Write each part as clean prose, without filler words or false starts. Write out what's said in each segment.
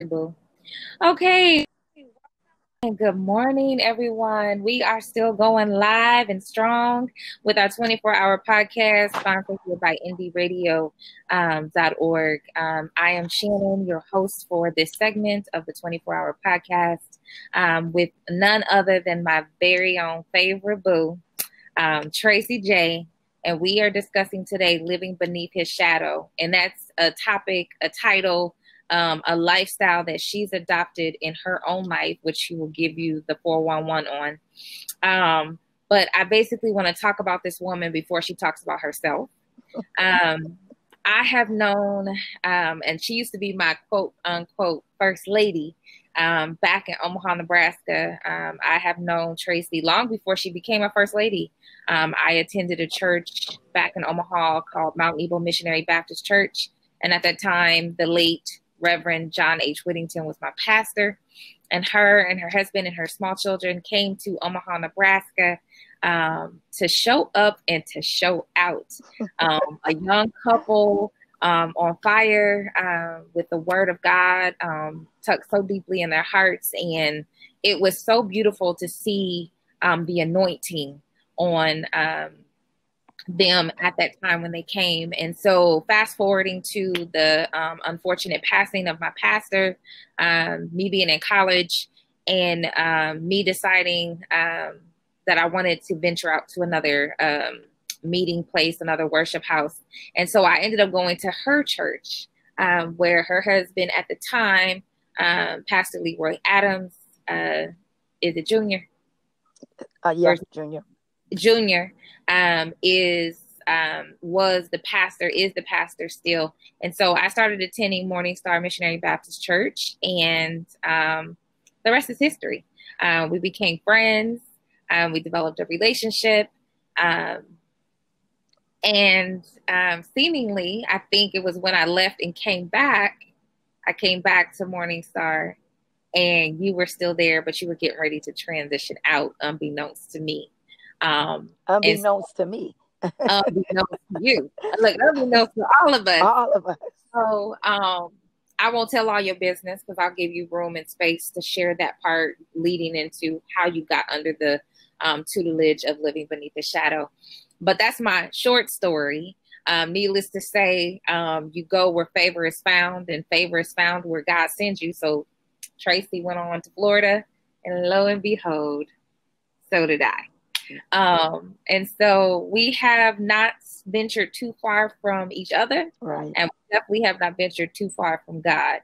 Boo. Okay, and good morning, everyone. We are still going live and strong with our 24-hour podcast sponsored here by IndieRadio.org. I am Shannon, your host for this segment of the 24-hour podcast with none other than my very own favorite boo, Traci J. And we are discussing today living beneath his shadow. And that's a topic, a title, a lifestyle that she's adopted in her own life, which she will give you the 411 on. But I basically want to talk about this woman before she talks about herself. I have known, and she used to be my quote unquote first lady back in Omaha, Nebraska. I have known Traci long before she became a first lady. I attended a church back in Omaha called Mount Nebo Missionary Baptist Church. And at that time, the late Reverend John H. Whittington was my pastor, and her husband and her small children came to Omaha, Nebraska to show up and to show out. A young couple on fire with the word of God tucked so deeply in their hearts. And it was so beautiful to see the anointing on them at that time when they came. And so fast forwarding to the unfortunate passing of my pastor, me being in college, and me deciding that I wanted to venture out to another meeting place, another worship house. And so I ended up going to her church where her husband at the time, Pastor Leroy Adams, is it Junior? Yeah, Junior. Junior was the pastor still. And so I started attending Morning Star Missionary Baptist Church, and the rest is history. We became friends. We developed a relationship. And seemingly, I think it was when I left and came back to Morning Star, and you were still there, but you were getting ready to transition out, unbeknownst to me. Unbeknownst to me. Unbeknownst to you. Look, unbeknownst to all of us. All of us. So I won't tell all your business because I'll give you room and space to share that part leading into how you got under the tutelage of living beneath the shadow. But that's my short story. Needless to say, you go where favor is found, and favor is found where God sends you. So Traci went on to Florida, and lo and behold, so did I. And so we have not ventured too far from each other, right? And we definitely have not ventured too far from God.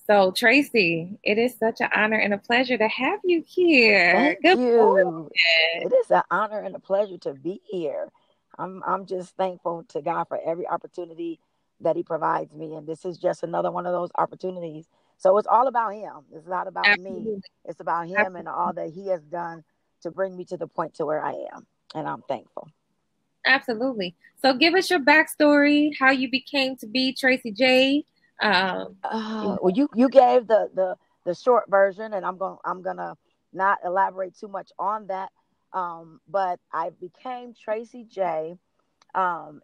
So Traci, it is such an honor and a pleasure to have you here. Thank you. It is an honor and a pleasure to be here. I'm just thankful to God for every opportunity that He provides me, and this is just another one of those opportunities. So it's all about Him. It's not about Absolutely. me. It's about Him and all that He has done to bring me to the point to where I am. And I'm thankful. Absolutely. So give us your backstory, how you became to be Traci J. Well, you gave the short version, and I'm gonna not elaborate too much on that. But I became Traci J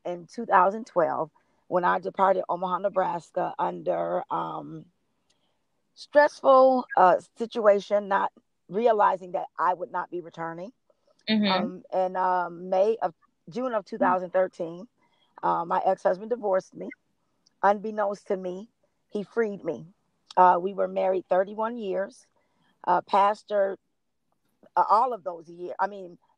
in 2012 when I departed Omaha, Nebraska under stressful situation, not realizing that I would not be returning. Mm-hmm. In June of 2013, my ex-husband divorced me. Unbeknownst to me, he freed me. We were married 31 years, pastored all of those years.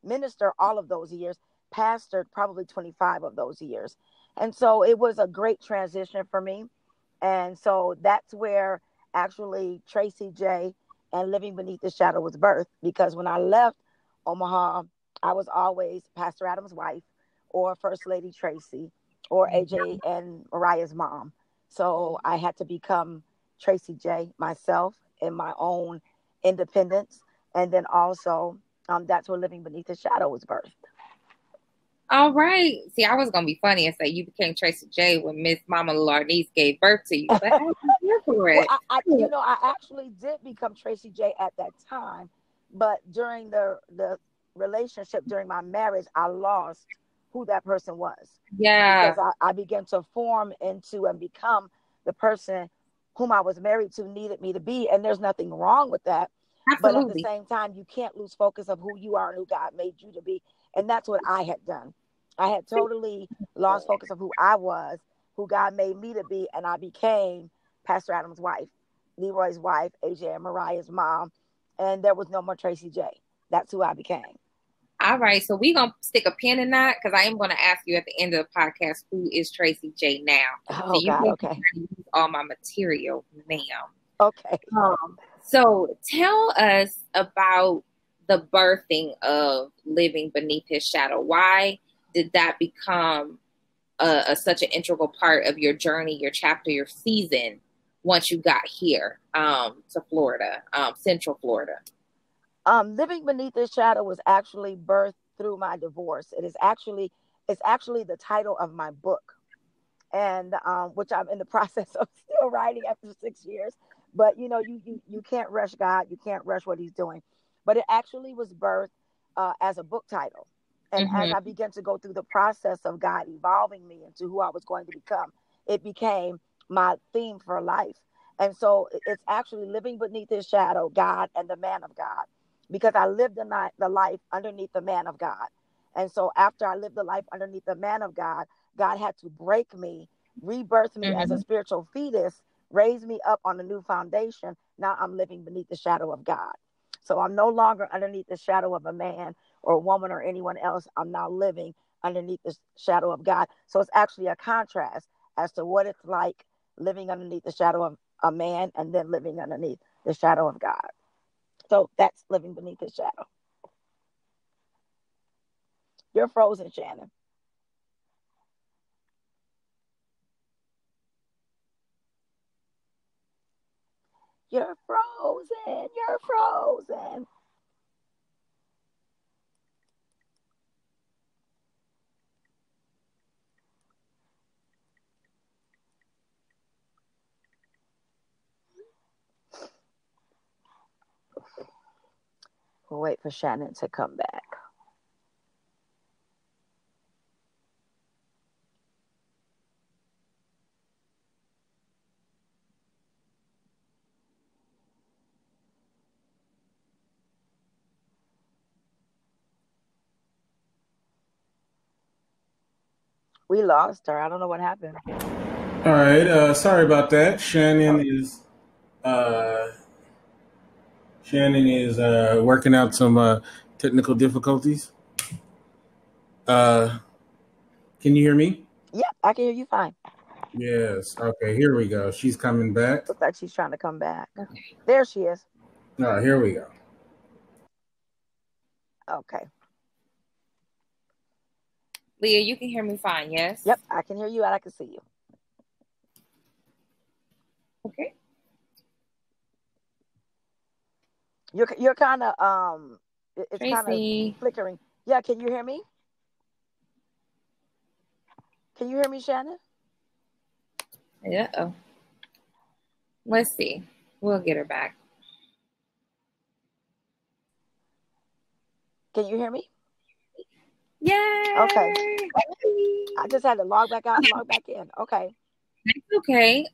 Minister all of those years, pastored probably 25 of those years. And so it was a great transition for me. And so that's where actually Traci J and Living Beneath the Shadow was birthed, because when I left Omaha, I was always Pastor Adams' wife or First Lady Traci or AJ and Mariah's mom. So I had to become Traci J myself in my own independence. And then also that's where Living Beneath the Shadow was birthed. All right. See, I was going to be funny and say you became Traci J when Miss Mama Larnice gave birth to you. But I was here for it. Well, I actually did become Traci J at that time. But during the relationship, during my marriage, I lost who that person was. Yeah. Because I began to form into and become the person whom I was married to needed me to be. And there's nothing wrong with that. But at the Absolutely. same time, you can't lose focus of who you are and who God made you to be. And that's what I had done. I had totally lost focus of who I was, who God made me to be. And I became Pastor Adam's wife, Leroy's wife, AJ and Mariah's mom. And there was no more Traci J. That's who I became. All right, so we're going to stick a pin in that because I am going to ask you at the end of the podcast, who is Traci J now? Oh, so you God, can okay. use all my material, ma'am. Okay. So tell us about the birthing of Living Beneath His Shadow. Why did that become such an integral part of your journey, your chapter, your season once you got here to Florida, Central Florida? Living Beneath His Shadow was actually birthed through my divorce. It's actually the title of my book, and which I'm in the process of still writing after 6 years. But you can't rush God. You can't rush what He's doing. But it actually was birthed as a book title. And as I began to go through the process of God evolving me into who I was going to become, it became my theme for life. And so it's actually Living Beneath His Shadow, God and the Man of God, because I lived the life underneath the Man of God. And so after I lived the life underneath the Man of God, God had to break me, rebirth me as a spiritual fetus, raise me up on a new foundation. Now I'm living beneath the shadow of God. So I'm no longer underneath the shadow of a man or a woman or anyone else. I'm now living underneath the shadow of God. So it's actually a contrast as to what it's like living underneath the shadow of a man and then living underneath the shadow of God. So that's living beneath His shadow. You're frozen, Shannon. You're frozen. You're frozen. We'll wait for Shannon to come back. We lost her. I don't know what happened. All right. Sorry about that. Uh, Shannon is working out some technical difficulties. Can you hear me? Yeah, I can hear you fine. Yes. Okay. Here we go. She's coming back. Looks like she's trying to come back. Okay. There she is. All right. Here we go. Okay. Leah, you can hear me fine, yes? Yep, I can hear you and I can see you. Okay. You're kind of it's kind of flickering. Yeah, can you hear me? Can you hear me, Shannon? Uh-oh. Let's see. We'll get her back. Can you hear me? Yay! Okay. I just had to log back out and log back in. Okay. That's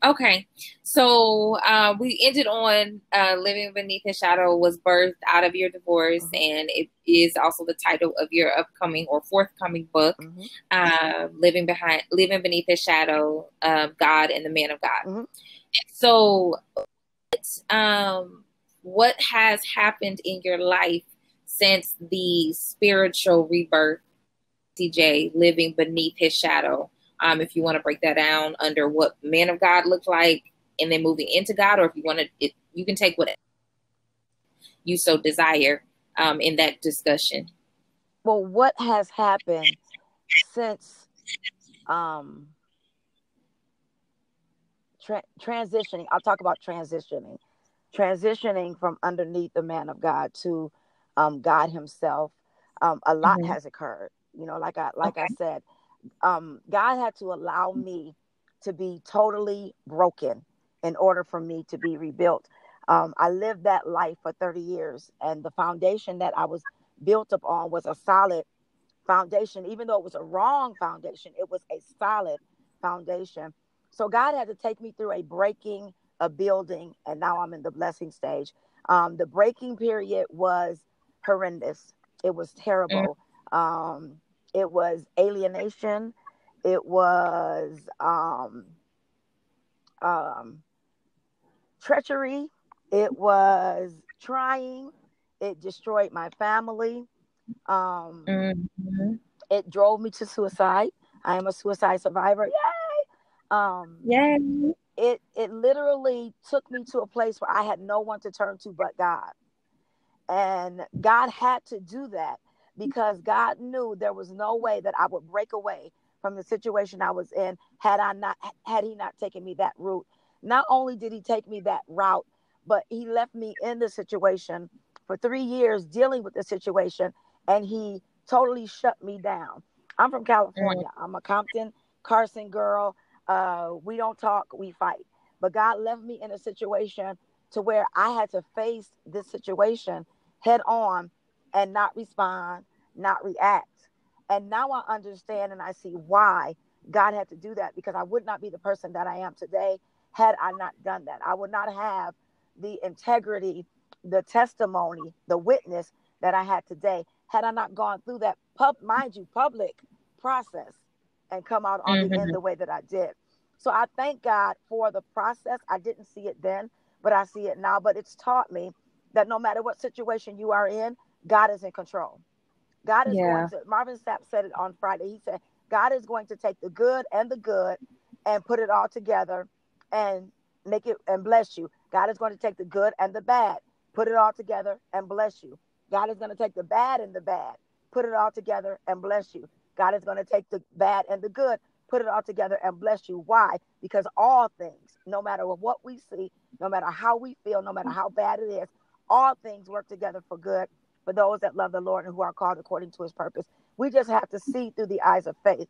okay. So we ended on Living Beneath His Shadow was birthed out of your divorce, and it is also the title of your upcoming or forthcoming book, Living Beneath His Shadow, God and the Man of God. So what has happened in your life since the spiritual rebirth, TJ, Living Beneath His Shadow? If you want to break that down under what Man of God looked like and then moving into God, or if you want to, you can take what you so desire in that discussion. Well, what has happened since transitioning? I'll talk about transitioning from underneath the Man of God to God Himself. A lot has occurred. Like I said, God had to allow me to be totally broken in order for me to be rebuilt. I lived that life for 30 years, and the foundation that I was built upon was a solid foundation. Even though it was a wrong foundation, it was a solid foundation. So God had to take me through a breaking, a building, and now I'm in the blessing stage. The breaking period was horrendous. It was Mm, terrible. It was alienation. It was um, treachery. It was trying. It destroyed my family. Um, mhm. it drove me to suicide. I am a suicide survivor. Yay! Yay. It literally took me to a place where I had no one to turn to but God. And God had to do that because God knew there was no way that I would break away from the situation I was in had he not taken me that route. Not only did he take me that route, but he left me in the situation for 3 years dealing with the situation, and he totally shut me down. I'm from Mm, California. I'm a Compton, Carson girl. We don't talk, we fight. But God left me in a situation to where I had to face this situation head on and not respond, not react. And now I understand and I see why God had to do that, because I would not be the person that I am today had I not done that. I would not have the integrity, the testimony, the witness that I had today had I not gone through that mind you, public process and come out on the end mhm. the way that I did. So I thank God for the process. I didn't see it then, but I see it now. But it's taught me that no matter what situation you are in, God is in control. God is going Yeah. to, Marvin Sapp said it on Friday. He said, God is going to take the good and put it all together and make it and bless you. God is going to take the good and the bad, put it all together and bless you. God is going to take the bad and the bad, put it all together and bless you. God is going to take the bad and the good, put it all together and bless you. Why? Because all things, no matter what we see, no matter how we feel, no matter how bad it is, all things work together for good for those that love the Lord and who are called according to his purpose. We just have to see through the eyes of faith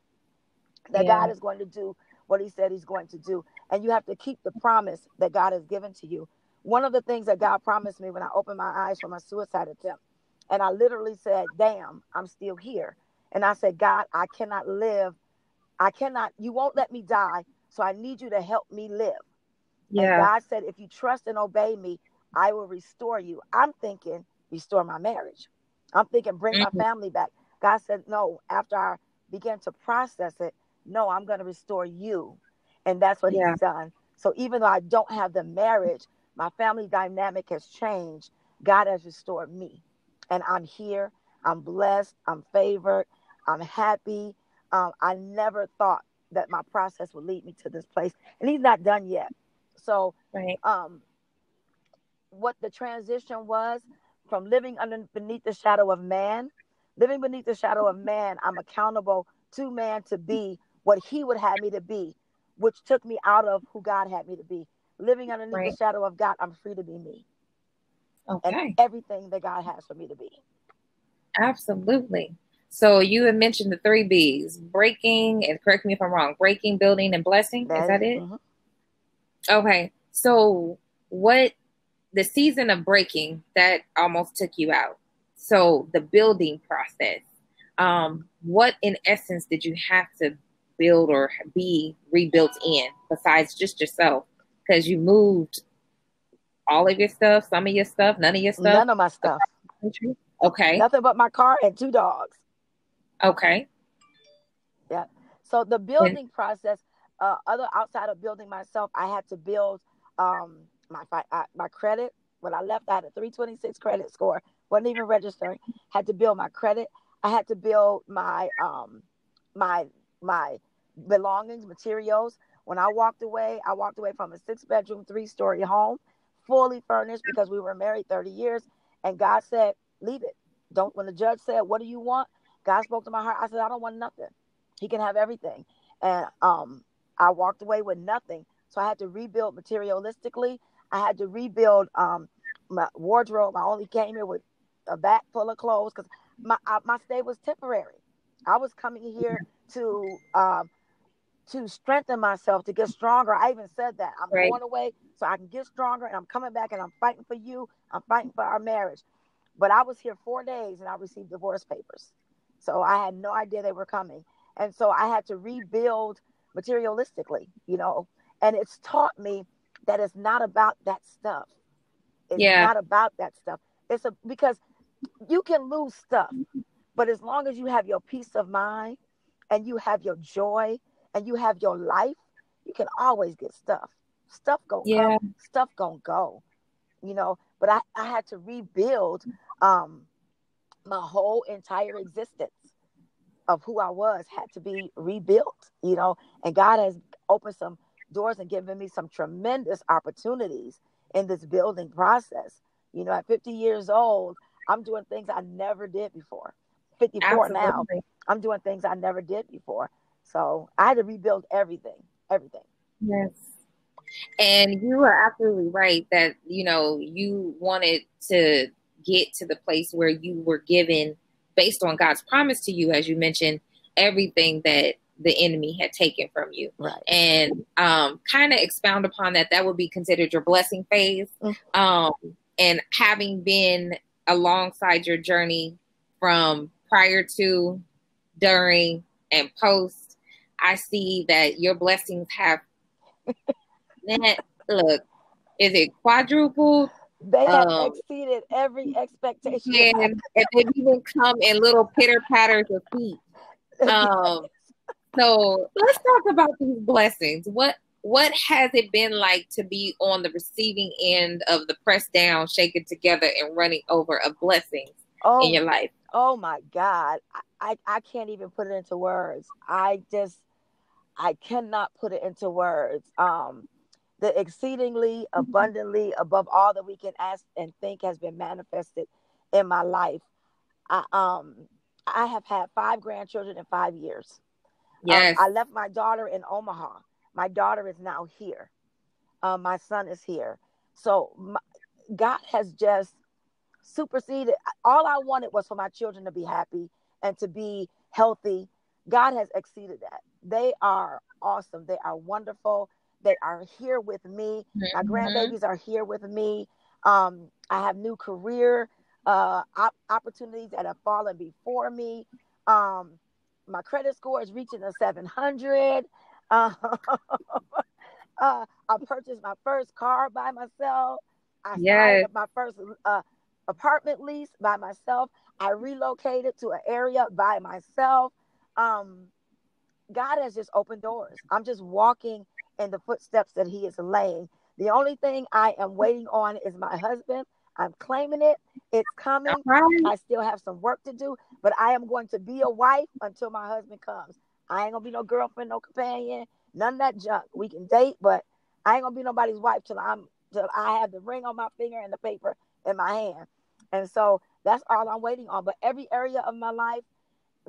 that God Yeah. is going to do what he said he's going to do. And you have to keep the promise that God has given to you. One of the things that God promised me when I opened my eyes from my suicide attempt, and I literally said, damn, I'm still here. And I said, God, I cannot live. You won't let me die. So I need you to help me live. And Yeah. God said, if you trust and obey me, I will restore you. I'm thinking, restore my marriage. I'm thinking, bring my Mhm. family back. God said, no, after I began to process it, no, I'm going to restore you. And that's what he's Yeah. done. So even though I don't have the marriage, my family dynamic has changed. God has restored me. And I'm here. I'm blessed. I'm favored. I'm happy. I never thought that my process would lead me to this place. And he's not done yet. So, Right. um, what the transition was from living beneath the shadow of man, living beneath the shadow of man, I'm accountable to man to be what he would have me to be, which took me out of who God had me to be. Living underneath the Right. shadow of God, I'm free to be me and Okay. everything that God has for me to be. Absolutely. So you had mentioned the three B's: breaking, and correct me if I'm wrong, breaking, building, and blessing. Is That, that it? mm-hmm. Okay. So what the season of breaking that almost took you out. So the building process. What in essence did you have to build or be rebuilt in besides just yourself? Because you moved all of your stuff, some of your stuff, none of your stuff None of my stuff. across the country. Okay. Nothing but my car and 2 dogs. Okay. Yeah. So the And building process, other outside of building myself, I had to build my credit. When I left, I had a 326 credit score. Wasn't even registering. Had to build my credit. I had to build my my belongings, materials. When I walked away from a 6-bedroom, 3-story home, fully furnished because we were married 30 years. And God said, leave it. Don't. When the judge said, what do you want? God spoke to my heart. I said, I don't want nothing. He can have everything. And I walked away with nothing. So I had to rebuild materialistically. I had to rebuild my wardrobe. I only came here with a bag full of clothes because my stay was temporary. I was coming here to strengthen myself, to get stronger. I even said that I'm right. going away so I can get stronger, and I'm coming back and I'm fighting for you. I'm fighting for our marriage. But I was here 4 days and I received divorce papers. So I had no idea they were coming. And so I had to rebuild materialistically, and it's taught me that it's not about that stuff. It's Yeah. not about that stuff. Because you can lose stuff, but as long as you have your peace of mind and you have your joy and you have your life, you can always get stuff. Stuff gonna Yeah. come, stuff gonna go, you know. But I had to rebuild my whole entire existence of who I was had to be rebuilt, you know. And God has opened some doors and given me some tremendous opportunities in this building process. You know, at 50 years old, I'm doing things I never did before. 54 now, I'm doing things I never did before. So I had to rebuild everything. Yes. And you are absolutely right that, you know, you wanted to get to the place where you were given, based on God's promise to you, as you mentioned, everything that the enemy had taken from you. Right. And kind of expound upon that, that would be considered your blessing phase. And having been alongside your journey from prior to, during, and post, I see that your blessings have look, is it quadrupled? They have exceeded every expectation. And they even come in little pitter patters of feet. So let's talk about these blessings. What has it been like to be on the receiving end of the pressed down, shaken together, and running over of blessings in your life? Oh my God. I can't even put it into words. I cannot put it into words. The exceedingly abundantly above all that we can ask and think has been manifested in my life. I have had 5 grandchildren in 5 years. Yes. I left my daughter in Omaha. My daughter is now here. My son is here. So God has just superseded. All I wanted was for my children to be happy and to be healthy. God has exceeded that. They are awesome. They are wonderful. They are here with me. My grandbabies are here with me. I have new career opportunities that have fallen before me. My credit score is reaching a 700. I purchased my first car by myself. I signed up my first apartment lease by myself. I relocated to an area by myself. God has just opened doors. I'm just walking in the footsteps that he is laying. The only thing I am waiting on is my husband. I'm claiming it. It's coming. I still have some work to do, but I am going to be a wife until my husband comes. I ain't gonna be no girlfriend, no companion, none of that junk. We can date, but I ain't gonna be nobody's wife till I have the ring on my finger and the paper in my hand. And so that's all I'm waiting on. But every area of my life,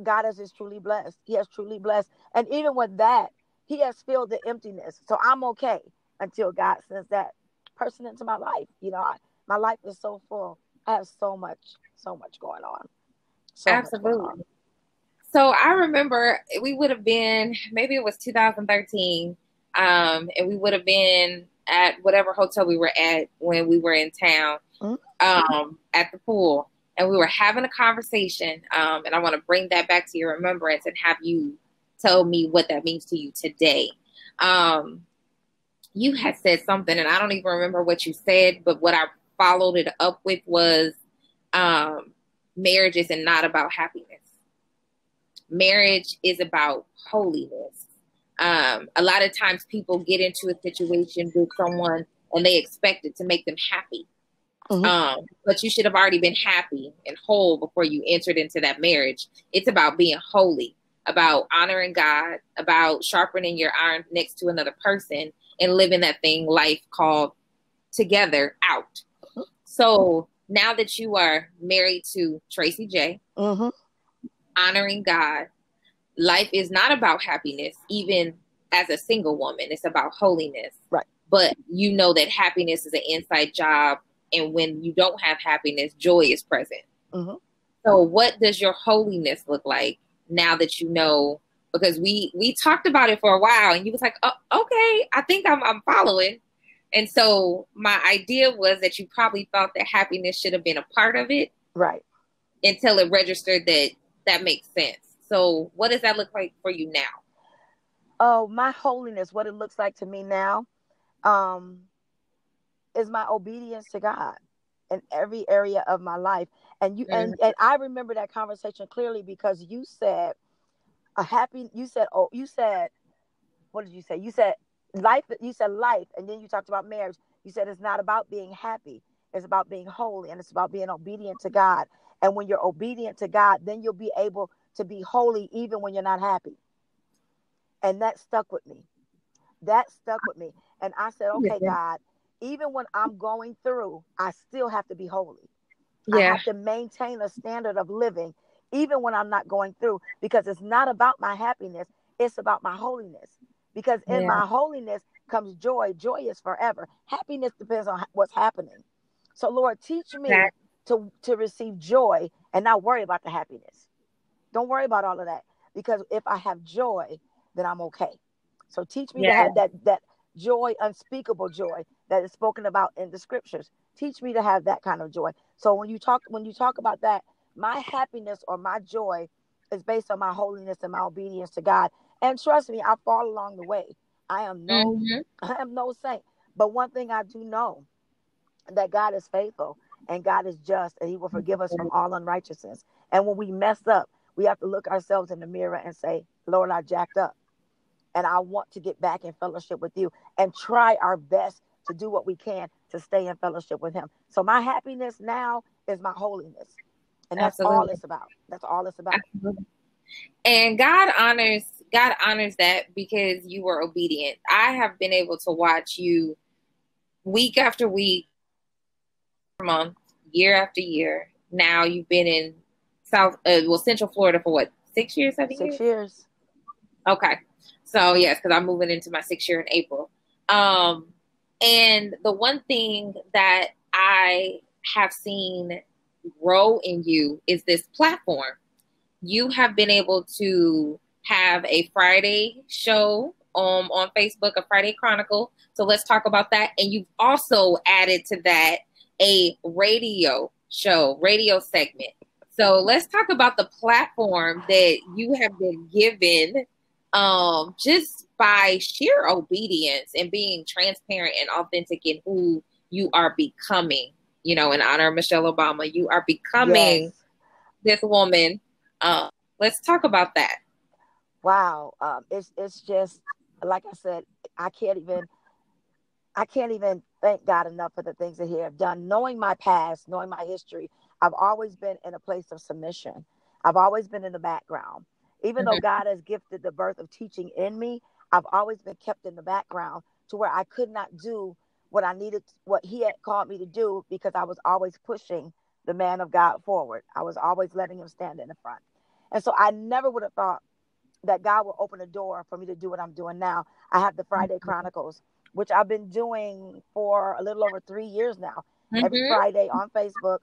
God has just truly blessed. He has truly blessed. And even with that, he has filled the emptiness. So I'm okay until God sends that person into my life. You know, my life is so full. I have so much going on. Absolutely. So I remember we would have been, maybe it was 2013, and we would have been at whatever hotel we were at when we were in town, at the pool, and we were having a conversation, and I want to bring that back to your remembrance and have you tell me what that means to you today. You had said something, and I don't even remember what you said, but what I followed it up with was marriage isn't not about happiness. Marriage is about holiness. A lot of times people get into a situation with someone and they expect it to make them happy. But you should have already been happy and whole before you entered into that marriage. It's about being holy, about honoring God, about sharpening your iron next to another person and living that thing life called together out. So now that you are married to Traci J, honoring God, life is not about happiness, even as a single woman. It's about holiness. Right. But you know that happiness is an inside job. And when you don't have happiness, joy is present. So what does your holiness look like now that you know? Because we talked about it for a while and you was like, oh, okay, I think I'm following. And so my idea was that you probably thought that happiness should have been a part of it. Right. Until it registered that makes sense. So what does that look like for you now? Oh, my holiness, what it looks like to me now. is my obedience to God in every area of my life. And and I remember that conversation clearly because you said what did you say? You said life, and then you talked about marriage. You said it's not about being happy. It's about being holy, and it's about being obedient to God. And when you're obedient to God, then you'll be able to be holy even when you're not happy. And that stuck with me. That stuck with me. And I said, okay, God, even when I'm going through, I still have to be holy. I have to maintain a standard of living, even when I'm not going through, because it's not about my happiness. It's about my holiness. Because in my holiness comes joy. Joy is forever. Happiness depends on what's happening. So, Lord, teach me to receive joy and not worry about the happiness. Don't worry about all of that. Because if I have joy, then I'm okay. So teach me to have that joy, unspeakable joy that is spoken about in the scriptures. Teach me to have that kind of joy. So when you talk about that, my happiness or my joy is based on my holiness and my obedience to God. And trust me, I fall along the way. I am no saint. But one thing I do know, that God is faithful and God is just, and he will forgive us from all unrighteousness. And when we mess up, we have to look ourselves in the mirror and say, Lord, I jacked up. And I want to get back in fellowship with you and try our best to do what we can to stay in fellowship with him. So my happiness now is my holiness. And that's all it's about. That's all it's about. Absolutely. And God honors that because you were obedient. I have been able to watch you week after week, month, year after year. Now you've been in Central Florida for what, 6 years? 6 years. Okay. So yes, because I'm moving into my 6th year in April. And the one thing that I have seen grow in you is this platform. You have been able to have a Friday show on Facebook, a Friday Chronicle. So let's talk about that. And you've also added to that a radio segment. So let's talk about the platform that you have been given just by sheer obedience and being transparent and authentic in who you are becoming. You know, in honor of Michelle Obama, you are becoming this woman. Let's talk about that. Wow. It's just, like I said, I can't even thank God enough for the things that he have done. Knowing my past, knowing my history, I've always been in a place of submission. I've always been in the background. Even though God has gifted the birth of teaching in me, I've always been kept in the background to where I could not do what he had called me to do, because I was always pushing the man of God forward. I was always letting him stand in the front. And so I never would have thought that God will open a door for me to do what I'm doing now. I have the Friday Chronicles, which I've been doing for a little over 3 years now. Every Friday on Facebook,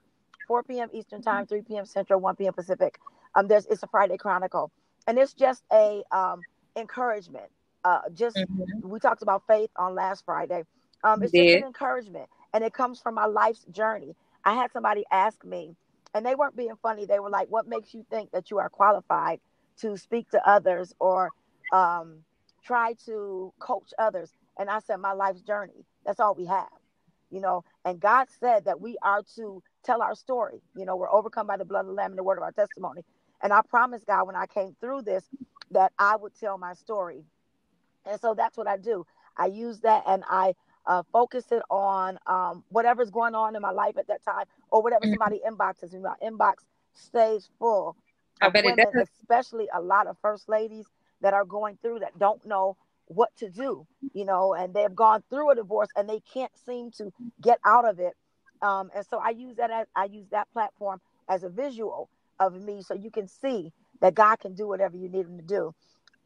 4 p.m. Eastern Time, 3 p.m. Central, 1 p.m. Pacific. It's a Friday Chronicle. And it's just a encouragement. We talked about faith on last Friday. It's just an encouragement. And it comes from my life's journey. I had somebody ask me, and they weren't being funny. They were like, what makes you think that you are qualified to speak to others or try to coach others? And I said, my life's journey. That's all we have, and God said that we are to tell our story. We're overcome by the blood of the Lamb and the word of our testimony. And I promised God when I came through this that I would tell my story. And so that's what I do. I use that and I focus it on whatever's going on in my life at that time, or whatever somebody inboxes me. My inbox stays full of women, especially a lot of first ladies that are going through that don't know what to do, and they've gone through a divorce and they can't seem to get out of it. And so I use that platform as a visual of me, so you can see that God can do whatever you need him to do.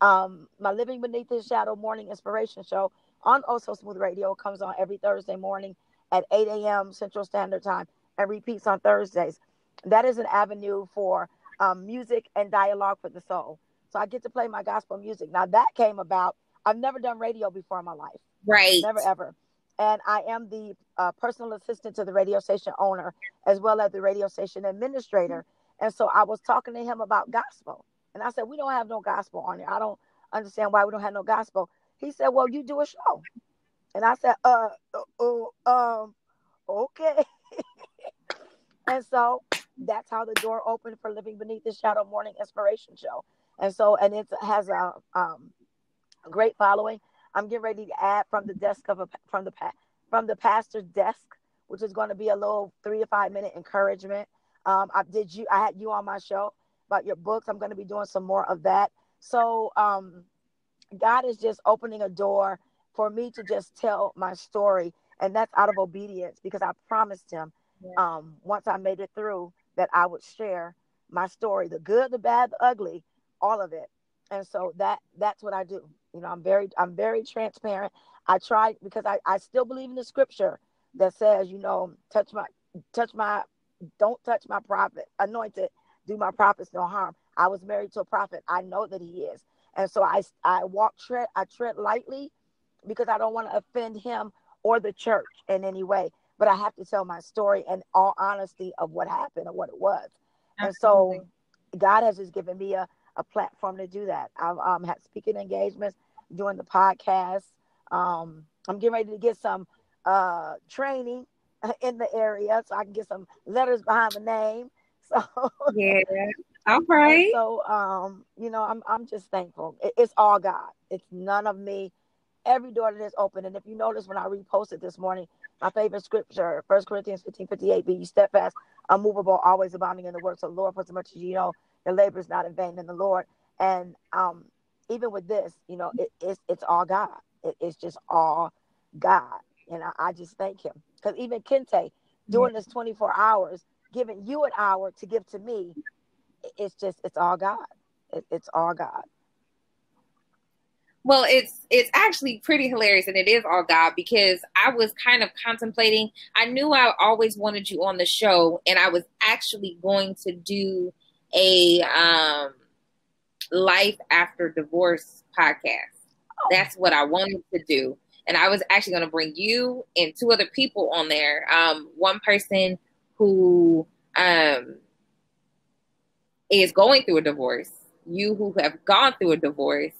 My Living Beneath His Shadow morning inspiration show on Oh So Smooth Radio comes on every Thursday morning at 8 a.m. Central Standard Time and repeats on Thursdays. That is an avenue for music and dialogue for the soul. So I get to play my gospel music. Now that came about, I've never done radio before in my life. Right. Never, ever. And I am the personal assistant to the radio station owner, as well as the radio station administrator. And so I was talking to him about gospel. And I said, we don't have no gospel on here. I don't understand why we don't have no gospel. He said, well, you do a show. And I said, okay. And so that's how the door opened for Living Beneath the Shadow Morning Inspiration Show. And so, and it has a great following. I'm getting ready to add from the desk of from the pastor's desk, which is going to be a little 3 to 5 minute encouragement. I had you on my show about your books. I'm going to be doing some more of that. So God is just opening a door for me to just tell my story, and that's out of obedience, because I promised him, once I made it through, that I would share my story, the good, the bad, the ugly, all of it. And so that's what I do. You know, I'm very transparent. I try, because I still believe in the scripture that says, you know, don't touch my prophet, anointed, do my prophets no harm. I was married to a prophet. I know that he is. And so I tread lightly, because I don't want to offend him or the church in any way. But I have to tell my story in all honesty of what happened and what it was. Absolutely. And so God has just given me a platform to do that. I've had speaking engagements, doing the podcast. I'm getting ready to get some training in the area, so I can get some letters behind the name. So yeah, all right. And so you know, I'm just thankful. It's all God. It's none of me. Every door that is open. And if you notice, when I reposted this morning, my favorite scripture, 1 Corinthians 15:58, be ye steadfast, unmovable, always abounding in the works of the Lord, for so much as you know, your labor is not in vain in the Lord. And even with this, you know, it's all God. It's just all God. And I just thank him. Because even Kente, doing this 24 hours, giving you an hour to give to me, it's all God. It's all God. Well, it's actually pretty hilarious, and it is all God, because I was kind of contemplating. I knew I always wanted you on the show, and I was actually going to do a life after divorce podcast. That's what I wanted to do, and I was actually going to bring you and 2 other people on there. One person who is going through a divorce, you who have gone through a divorce,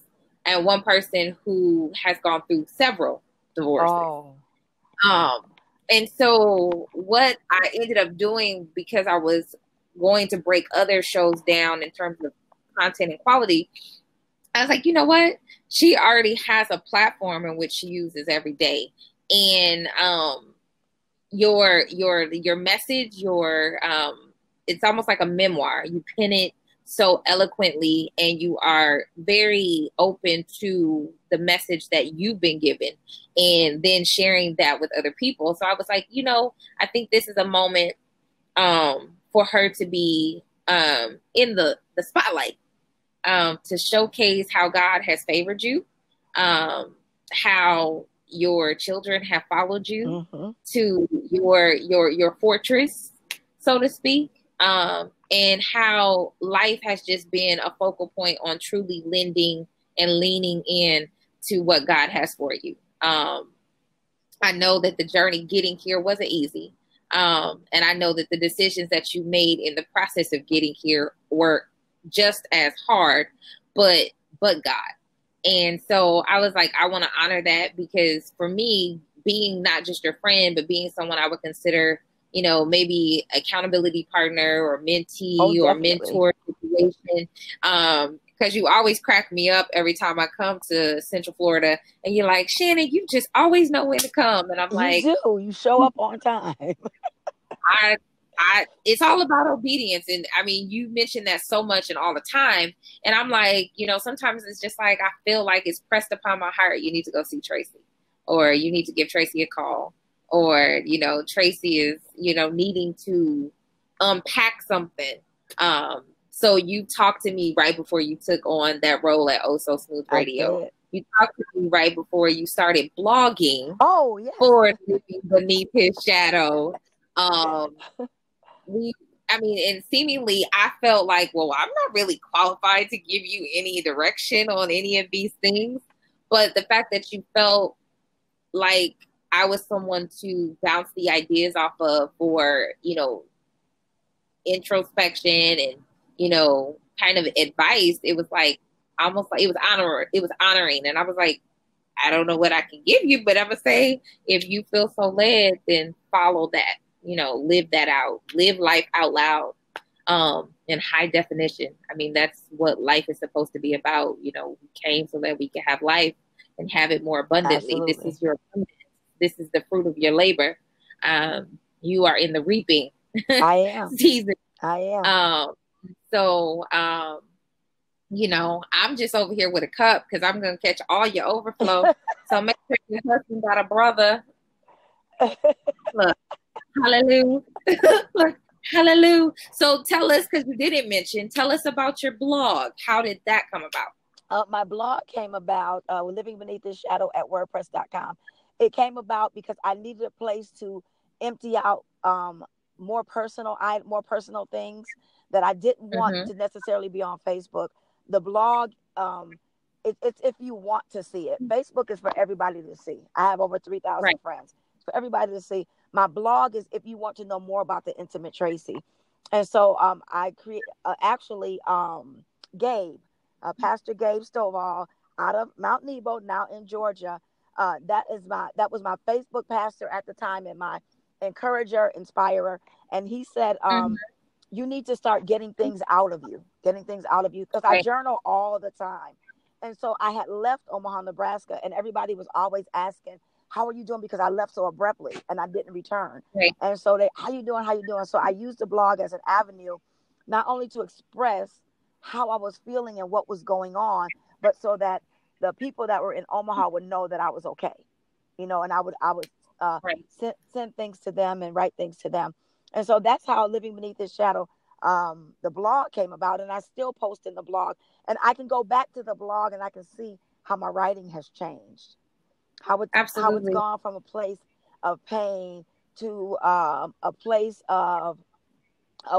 and one person who has gone through several divorces. And so what I ended up doing, because I was going to break other shows down in terms of content and quality, I was like, you know what? She already has a platform in which she uses every day. And your message, it's almost like a memoir. You pen it so eloquently, and you are very open to the message that you've been given, and then sharing that with other people. So I was like, you know, I think this is a moment for her to be in the spotlight, to showcase how God has favored you, how your children have followed you to your fortress, so to speak. And how life has just been a focal point on truly lending and leaning in to what God has for you. I know that the journey getting here wasn't easy. And I know that the decisions that you made in the process of getting here were just as hard, but God. And so I was like, I want to honor that, because for me, being not just your friend, but being someone I would consider, you know, maybe accountability partner or mentee or mentor situation. Because you always crack me up every time I come to Central Florida, and you're like, Shannon, you just always know when to come. And I'm like, you do. You show up on time. It's all about obedience. And I mean, you mentioned that so much and all the time. And I'm like, you know, sometimes it's just like, I feel like it's pressed upon my heart. You need to go see Traci, or you need to give Traci a call. Or, you know, Traci is, you know, needing to unpack something. So you talked to me right before you took on that role at Oh So Smooth Radio. You talked to me right before you started blogging. Oh, yes. For Living Beneath His Shadow. And seemingly I felt like, well, I'm not really qualified to give you any direction on any of these things. But the fact that you felt like I was someone to bounce the ideas off of for, you know, introspection and, you know, kind of advice, it was like almost like it was honoring. And I was like, I don't know what I can give you, but I'm going to say, if you feel so led, then follow that, live that out, live life out loud, in high definition. I mean, that's what life is supposed to be about. We came so that we can have life and have it more abundantly. Absolutely. This is your abundance. This is the fruit of your labor. You are in the reaping I am. season. I am. So, I'm just over here with a cup because I'm going to catch all your overflow. So make sure your husband got a brother. Look, hallelujah. Look, hallelujah. So tell us, because you didn't mention, tell us about your blog. How did that come about? My blog came about Living Beneath the Shadow at WordPress.com. It came about because I needed a place to empty out more personal things that I didn't want to necessarily be on Facebook. The blog, it's if you want to see it. Facebook is for everybody to see. I have over 3,000 friends. It's for everybody to see. My blog is if you want to know more about the intimate Traci. And so I Gabe, Pastor Gabe Stovall out of Mount Nebo, now in Georgia. That was my Facebook pastor at the time and my encourager, inspirer. And he said, you need to start getting things out of you, because I journal all the time. And so I had left Omaha, Nebraska, and everybody was always asking, how are you doing? Because I left so abruptly and I didn't return. And so how you doing? So I used the blog as an avenue, not only to express how I was feeling and what was going on, but so that the people that were in Omaha would know that I was okay, and I would send things to them and write things to them. And so that's how Living Beneath This Shadow, the blog came about. And I still post in the blog. And I can go back to the blog and I can see how my writing has changed. How it's gone from a place of pain to a place of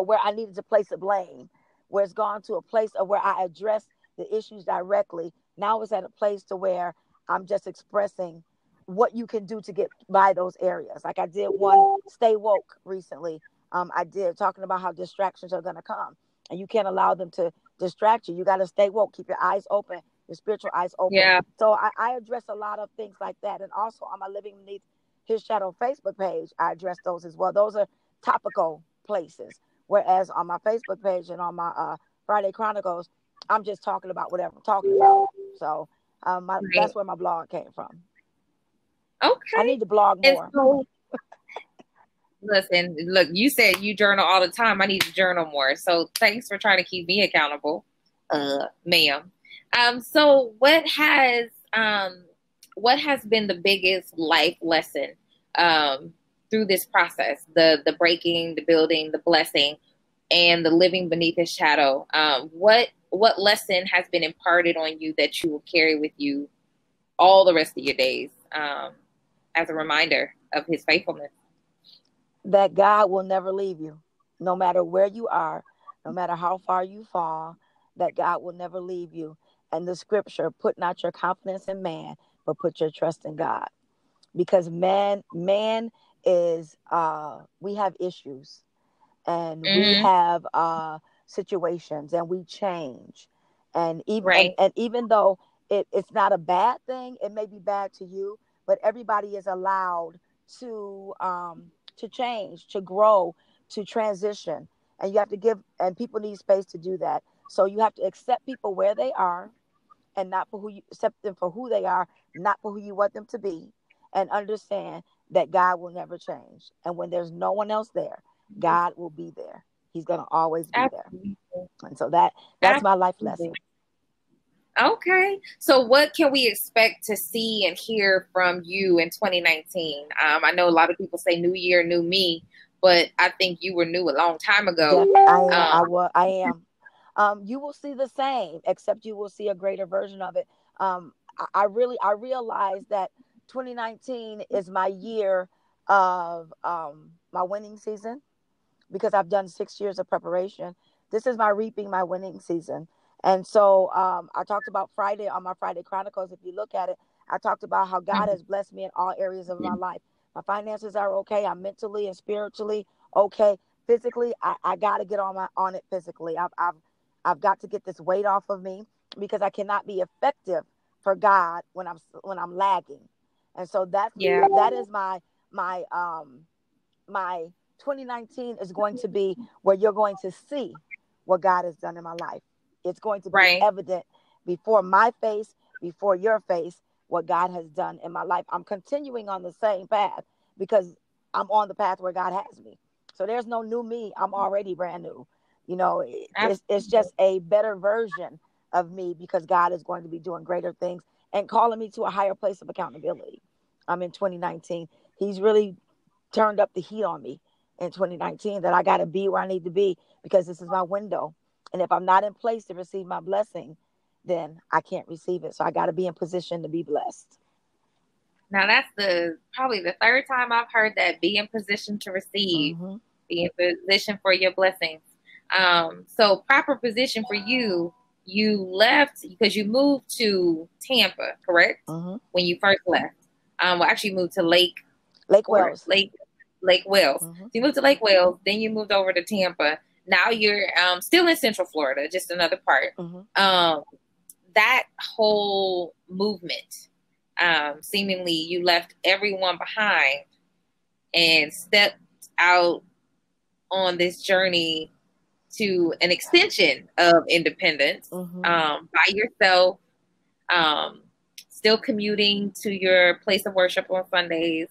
where I needed to place a blame, where it's gone to a place of where I address the issues directly. Now it's at a place to where I'm just expressing what you can do to get by those areas. Like I did one Stay Woke recently. I did talking about how distractions are going to come and you can't allow them to distract you. You got to stay woke, keep your eyes open, your spiritual eyes open. Yeah. So I address a lot of things like that. And also on my Living Beneath His Shadow Facebook page, I address those as well. Those are topical places. Whereas on my Facebook page and on my Friday Chronicles, I'm just talking about whatever I'm talking about. So that's where my blog came from. Okay. I need to blog more. So, listen, look, you said you journal all the time. I need to journal more. So thanks for trying to keep me accountable, ma'am. So what has been the biggest life lesson through this process? The breaking, the building, the blessing, and the living beneath his shadow. What lesson has been imparted on you that you will carry with you all the rest of your days, as a reminder of his faithfulness? That God will never leave you, no matter where you are, no matter how far you fall, that God will never leave you. And the scripture, put not your confidence in man, but put your trust in God. Because man is, we have issues and we have situations and we change. And even though it's not a bad thing, it may be bad to you, but everybody is allowed to change, to grow, to transition. And you have to and people need space to do that. So you have to accept people where they are and accept them for who they are, not for who you want them to be, and understand that God will never change. And when there's no one else there, God will be there. He's going to always be there. And so that's my life lesson. Okay. So what can we expect to see and hear from you in 2019? I know a lot of people say new year, new me, but I think you were new a long time ago. I am. You will see the same, except you will see a greater version of it. I realized that 2019 is my year of my winning season, because I've done 6 years of preparation. This is my reaping, my winning season. And so I talked about Friday on my Friday Chronicles. If you look at it, I talked about how God has blessed me in all areas of my life. My finances are okay. I'm mentally and spiritually okay. Physically, I got to get on it physically. I've got to get this weight off of me, because I cannot be effective for God when I'm lagging. And so that is my my 2019 is going to be where you're going to see what God has done in my life. It's going to be evident before my face, before your face, what God has done in my life. I'm continuing on the same path because I'm on the path where God has me. So there's no new me. I'm already brand new. You know, it's just a better version of me because God is going to be doing greater things and calling me to a higher place of accountability. I'm in 2019. He's really turned up the heat on me in 2019 that I got to be where I need to be because this is my window. And if I'm not in place to receive my blessing, then I can't receive it. So I got to be in position to be blessed. Now that's probably the third time I've heard that, be in position to receive, be in position for your blessings. So proper position for you, you left because you moved to Tampa, correct? When you first left. Well, actually you moved to Lake Wales. Lake Wales. So you moved to Lake Wales, then you moved over to Tampa. Now you're still in Central Florida, just another part. That whole movement, seemingly you left everyone behind and stepped out on this journey to an extension of independence by yourself, still commuting to your place of worship on Sundays,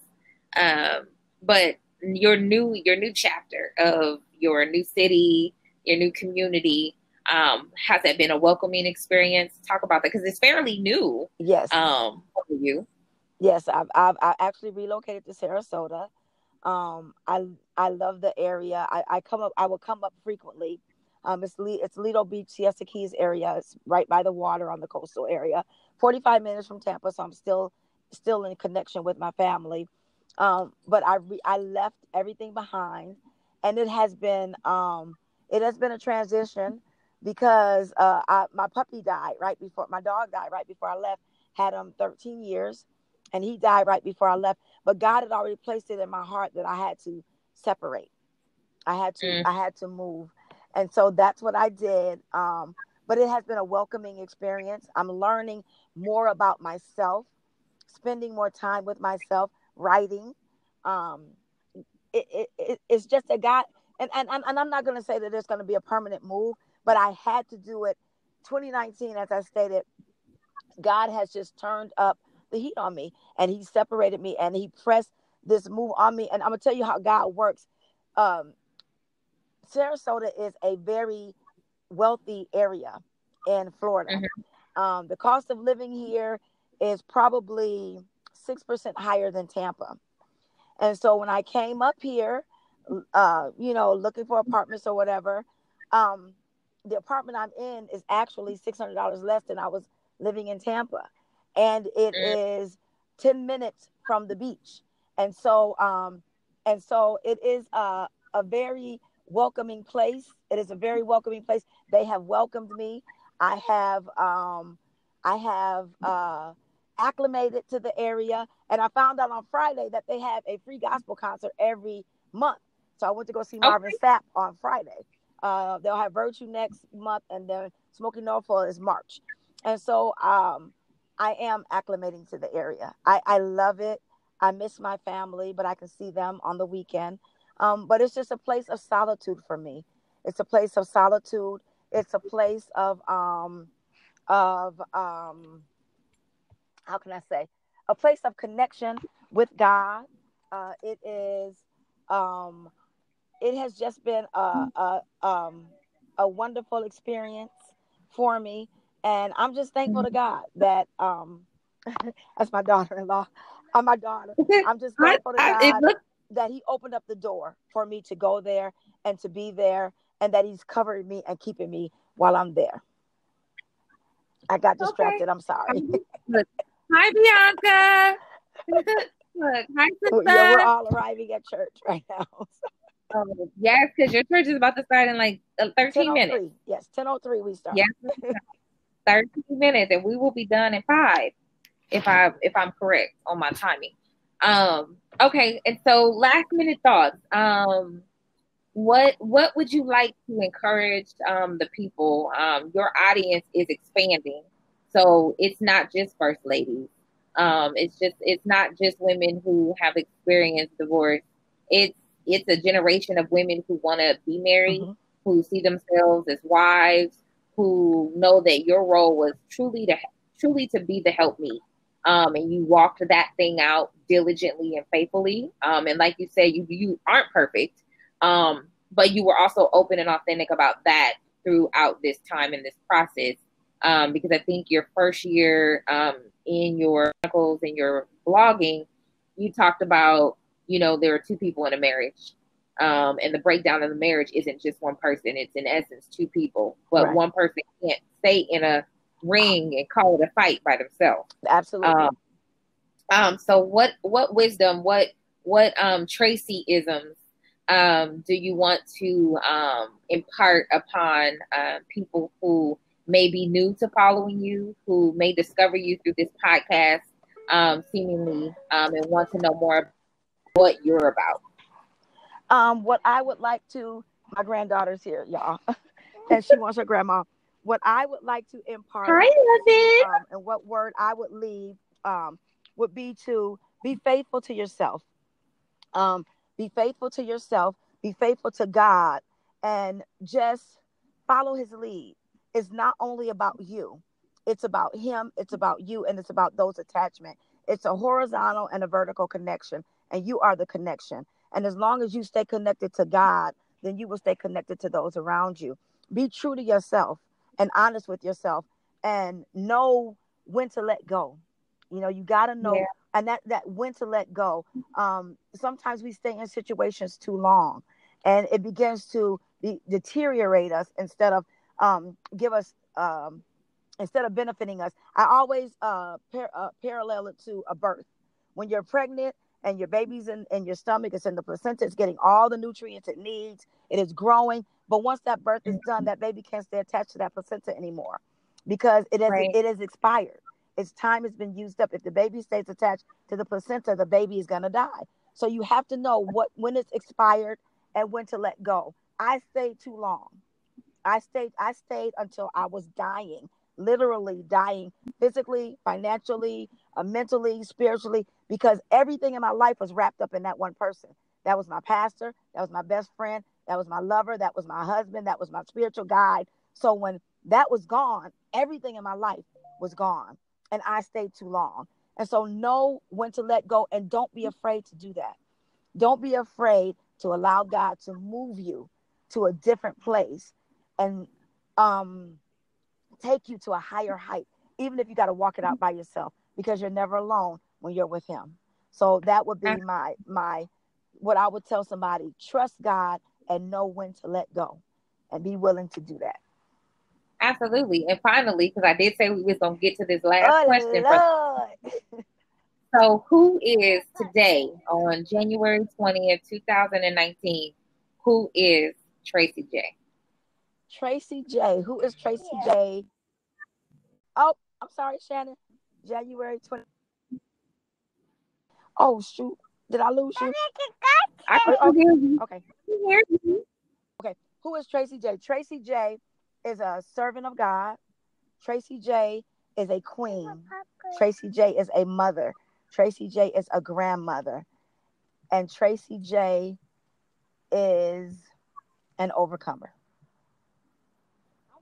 but your new chapter of your new city, your new community, has that been a welcoming experience? Talk about that because it's fairly new. Yes. For you. Yes, I actually relocated to Sarasota. I love the area. I will come up frequently. It's Lido Beach, Siesta Keys area. It's right by the water on the coastal area. 45 minutes from Tampa, so I'm still in connection with my family. But I left everything behind, and it has been a transition because my puppy died my dog died right before I left. Had him 13 years, and he died right before I left. But God had already placed it in my heart that I had to separate. I had to move, and so that's what I did. But it has been a welcoming experience. I'm learning more about myself, spending more time with myself, writing. It's just a God, and I'm not going to say that it's going to be a permanent move, but I had to do it. 2019, as I stated, God has just turned up the heat on me, and He separated me, and He pressed this move on me. And I'm gonna tell you how God works. Sarasota is a very wealthy area in Florida. The cost of living here is probably 6% higher than Tampa. And so when I came up here, looking for apartments or whatever, the apartment I'm in is actually $600 less than I was living in Tampa. And it is 10 minutes from the beach. And so it is a very welcoming place. It is a very welcoming place. They have welcomed me. I have acclimated to the area, and I found out on Friday that they have a free gospel concert every month. So I went to go see Marvin Sapp on Friday. They'll have Virtue next month, and then Smoky Norfolk is March. And so I am acclimating to the area. I love it. I miss my family, but I can see them on the weekend. But it's just a place of solitude for me. It's a place of solitude. It's a place of how can I say, a place of connection with God. It has just been a wonderful experience for me, and I'm just thankful to God that that's my daughter-in-law. My daughter. I'm just thankful to God that He opened up the door for me to go there and to be there, and that He's covered me and keeping me while I'm there. I got distracted. I'm sorry. Look, hi, Bianca. Look, hi, sister. Yeah, we're all arriving at church right now. Yes, because your church is about to start in like 13 minutes. Yes, 10:03 we start. Yes, 13 minutes, and we will be done in 5, if I'm correct on my timing. Okay, and so last minute thoughts. What would you like to encourage the people? Your audience is expanding, So it's not just first ladies. It's not just women who have experienced divorce. It's a generation of women who want to be married, who see themselves as wives, who know that your role was truly to be the helpmeet. And you walked that thing out diligently and faithfully. And like you said, you aren't perfect, but you were also open and authentic about that throughout this time in this process. Because I think your first year in your articles and your blogging, you talked about, there are two people in a marriage. And the breakdown of the marriage isn't just one person. It's in essence two people. But one person can't stay in a ring and call it a fight by themselves. Absolutely. So what wisdom, what Traci-isms do you want to impart upon people who may be new to following you, who may discover you through this podcast, seemingly, and want to know more about what you're about? What I would like to, my granddaughter's here, y'all, and she wants her grandma. What I would like to impart, and what word I would leave, would be to be faithful to yourself. Be faithful to yourself. Be faithful to God, and just follow His lead. It's not only about you. It's about Him. It's about you, and it's about those attachments. It's a horizontal and a vertical connection, and you are the connection. And as long as you stay connected to God, then you will stay connected to those around you. Be true to yourself and honest with yourself, and know when to let go. You got to know, and that when to let go. Sometimes we stay in situations too long, and it begins to deteriorate us instead of instead of benefiting us. I always parallel it to a birth. When you're pregnant and your baby's in your stomach, it's in the placenta, it's getting all the nutrients it needs, it is growing. But once that birth is done, that baby can't stay attached to that placenta anymore, because it is expired. Its time has been used up. If the baby stays attached to the placenta, the baby is going to die. So you have to know when it's expired and when to let go. I stayed too long. I stayed until I was dying, literally dying, physically, financially, mentally, spiritually, because everything in my life was wrapped up in that one person. That was my pastor. That was my best friend. That was my lover. That was my husband. That was my spiritual guide. So when that was gone, everything in my life was gone, and I stayed too long. And so know when to let go, and don't be afraid to do that. Don't be afraid to allow God to move you to a different place and take you to a higher height, even if you got to walk it out by yourself, because you're never alone when you're with Him. So that would be my what I would tell somebody: trust God and know when to let go, and be willing to do that. Absolutely. And finally, because I did say we was going to get to this last question. So who is today, on January 20th, 2019, who is Traci J? Traci J. Who is Traci J? Oh, I'm sorry, Shannon. January 20th. Oh, shoot. Did I lose you? I can hear you. Okay. I can hear you. Okay. Who is Traci J? Traci J is a servant of God. Traci J is a queen. Traci J is a mother. Traci J is a grandmother. And Traci J is an overcomer.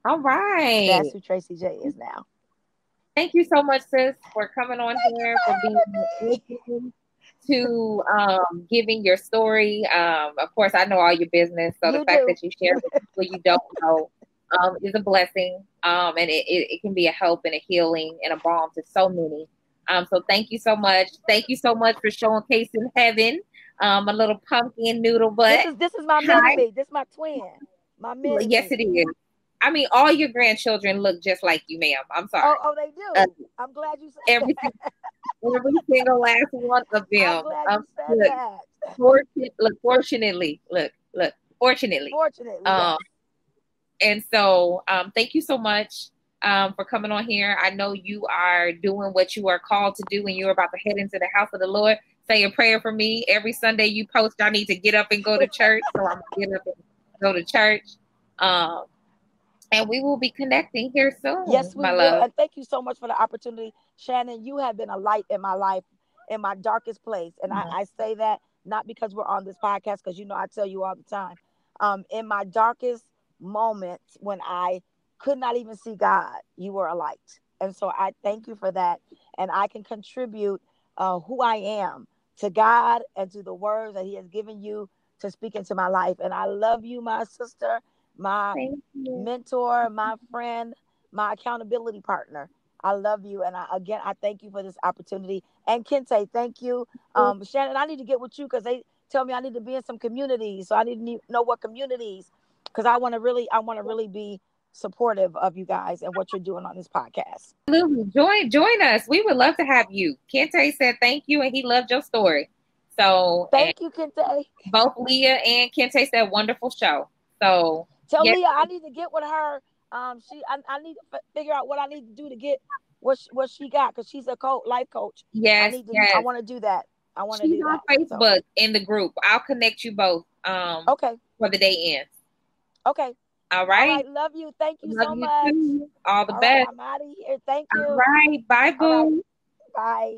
All right. That's who Traci J is now. Thank you so much, sis, for coming on here, for being open to giving your story. Of course, I know all your business, so the fact that you share with people you don't know is a blessing, and it can be a help and a healing and a balm to so many. So thank you so much. Thank you so much for showcasing Heaven, a little pumpkin noodle butt. This is my mini-me. This is my twin. My mini-me. Yes, it is. I mean, all your grandchildren look just like you, ma'am. I'm sorry. Oh, they do. I'm glad you said every single last one of them. I'm glad you said that. Fortunately. Yes. And so, thank you so much for coming on here. I know you are doing what you are called to do when you're about to head into the house of the Lord. Say a prayer for me. Every Sunday you post, I need to get up and go to church. So I'm going to get up and go to church. And we will be connecting here soon, Yes, we my will. love. And thank you so much for the opportunity. Shannon, you have been a light in my life, in my darkest place. And I say that not because we're on this podcast, because I tell you all the time. In my darkest moments when I could not even see God, you were a light. And so I thank you for that. And I can contribute who I am to God and to the words that He has given you to speak into my life. And I love you, my sister, my mentor, my friend, my accountability partner. I love you. And I thank you for this opportunity. And Kente, thank you. Shannon, I need to get with you because they tell me I need to be in some communities. So I need to know what communities, because I want to really be supportive of you guys and what you're doing on this podcast. Absolutely. Join us. We would love to have you. Kente said thank you and he loved your story. So thank you, Kente. Both Leah and Kente said wonderful show. So tell Leah I need to get with her. I need to figure out what I need to do to get what she got, because she's a life coach. Yes, I want to do that. I want to do that. She's on Facebook in the group. I'll connect you both. Okay. For the day ends. Okay. All right. All right. Love you. Thank you so much. Too. All the best. Right, I'm out of here. Thank you. All right. Bye, boo. Right. Bye.